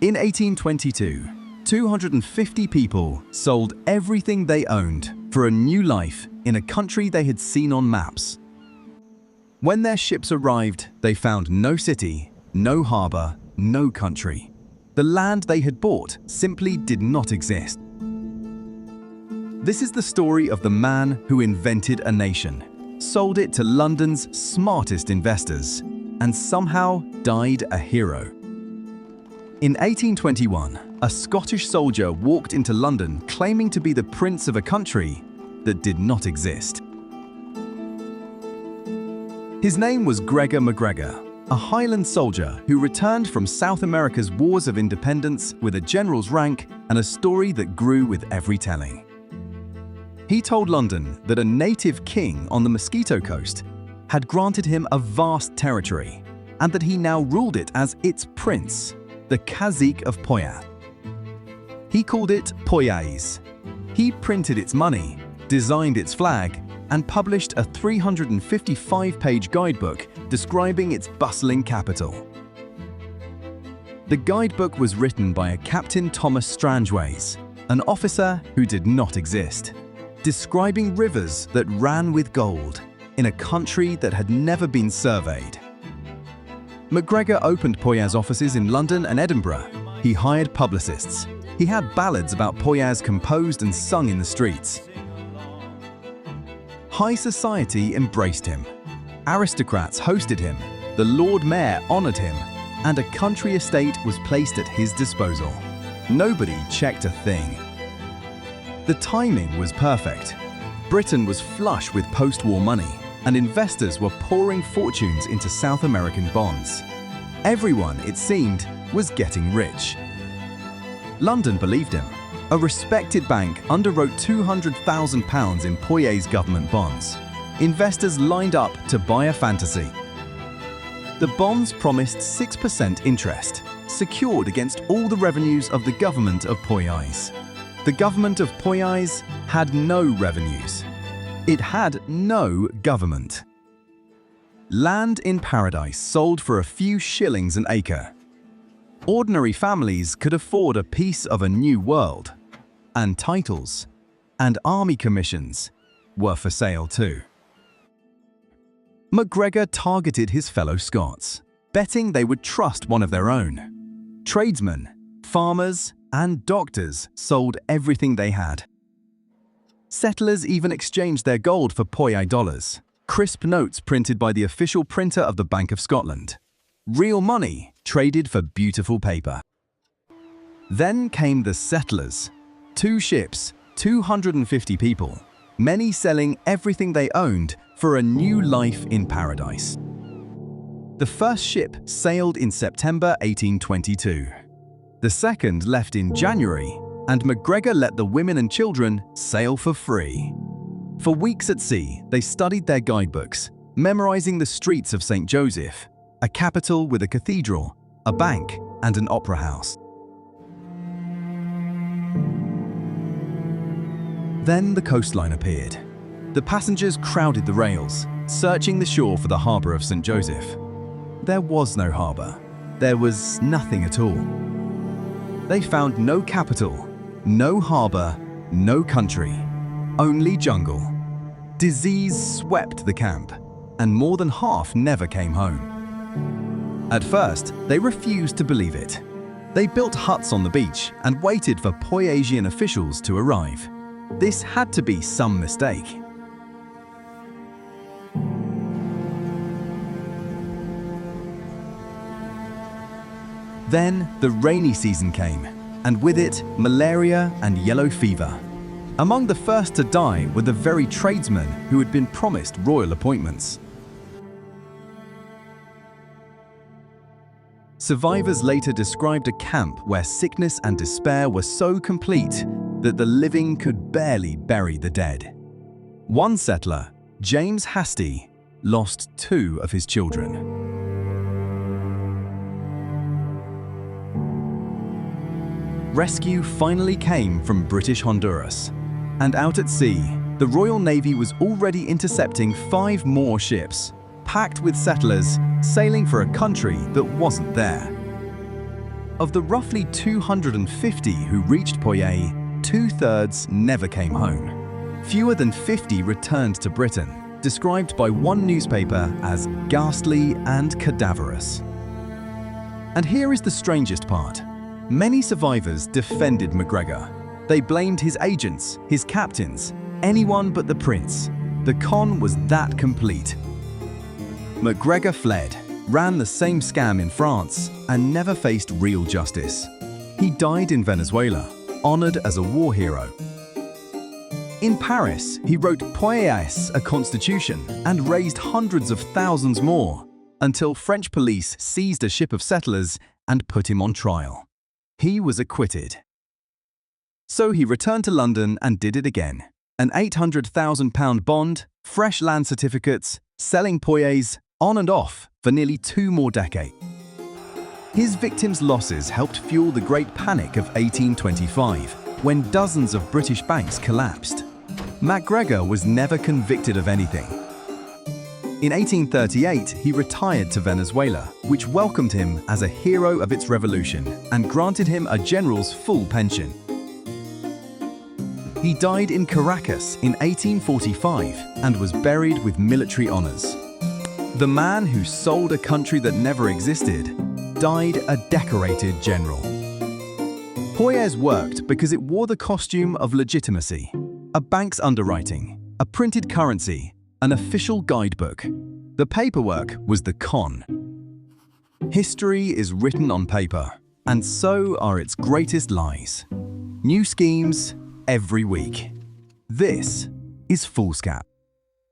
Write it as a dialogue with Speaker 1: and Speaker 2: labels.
Speaker 1: In 1822, 250 people sold everything they owned for a new life in a country they had seen on maps. When their ships arrived, they found no city, no harbor, no country. The land they had bought simply did not exist. This is the story of the man who invented a nation, sold it to London's smartest investors, and somehow died a hero. In 1821, a Scottish soldier walked into London claiming to be the prince of a country that did not exist. His name was Gregor MacGregor, a Highland soldier who returned from South America's wars of independence with a general's rank and a story that grew with every telling. He told London that a native king on the Mosquito Coast had granted him a vast territory and that he now ruled it as its prince, the Cazique of Poyais. He called it Poyais. He printed its money, designed its flag, and published a 355-page guidebook describing its bustling capital. The guidebook was written by a Captain Thomas Strangeways, an officer who did not exist, describing rivers that ran with gold in a country that had never been surveyed. MacGregor opened Poyais offices in London and Edinburgh. He hired publicists. He had ballads about Poyais composed and sung in the streets. High society embraced him. Aristocrats hosted him, the Lord Mayor honoured him, and a country estate was placed at his disposal. Nobody checked a thing. The timing was perfect. Britain was flush with post-war money, and investors were pouring fortunes into South American bonds. Everyone, it seemed, was getting rich. London believed him. A respected bank underwrote £200,000 in Poyais government bonds. Investors lined up to buy a fantasy. The bonds promised 6% interest, secured against all the revenues of the government of Poyais. The government of Poyais had no revenues. It had no government. Land in paradise sold for a few shillings an acre. Ordinary families could afford a piece of a new world. And titles and army commissions were for sale too. MacGregor targeted his fellow Scots, betting they would trust one of their own. Tradesmen, farmers, and doctors sold everything they had. Settlers even exchanged their gold for Poyais dollars, crisp notes printed by the official printer of the Bank of Scotland. Real money traded for beautiful paper. Then came the settlers. 2 ships, 250 people, many selling everything they owned for a new life in paradise. The first ship sailed in September 1822. The second left in January, and MacGregor let the women and children sail for free. For weeks at sea, they studied their guidebooks, memorizing the streets of St. Joseph, a capital with a cathedral, a bank, and an opera house. Then the coastline appeared. The passengers crowded the rails, searching the shore for the harbour of St. Joseph. There was no harbour. There was nothing at all. They found no capital, no harbour, no country, only jungle. Disease swept the camp, and more than half never came home. At first, they refused to believe it. They built huts on the beach and waited for Poyaisian officials to arrive. This had to be some mistake. Then the rainy season came, and with it, malaria and yellow fever. Among the first to die were the very tradesmen who had been promised royal appointments. Survivors later described a camp where sickness and despair were so complete that the living could barely bury the dead. One settler, James Hastie, lost 2 of his children. Rescue finally came from British Honduras, and out at sea, the Royal Navy was already intercepting 5 more ships, packed with settlers sailing for a country that wasn't there. Of the roughly 250 who reached Poyais, 2/3 never came home. Fewer than 50 returned to Britain, described by one newspaper as ghastly and cadaverous. And here is the strangest part. Many survivors defended MacGregor. They blamed his agents, his captains, anyone but the prince. The con was that complete. MacGregor fled, ran the same scam in France, and never faced real justice. He died in Venezuela, honored as a war hero. In Paris, he wrote Poyais, a constitution, and raised hundreds of thousands more, until French police seized a ship of settlers and put him on trial. He was acquitted. So he returned to London and did it again. An £800,000 bond, fresh land certificates, selling Poyais, on and off for nearly 2 more decades. His victims' losses helped fuel the Great Panic of 1825, when dozens of British banks collapsed. MacGregor was never convicted of anything. In 1838, he retired to Venezuela, which welcomed him as a hero of its revolution and granted him a general's full pension. He died in Caracas in 1845 and was buried with military honors. The man who sold a country that never existed died a decorated general. Poyais worked because it wore the costume of legitimacy, a bank's underwriting, a printed currency, an official guidebook. The paperwork was the con. History is written on paper, and so are its greatest lies. New schemes every week. This is Foolscap.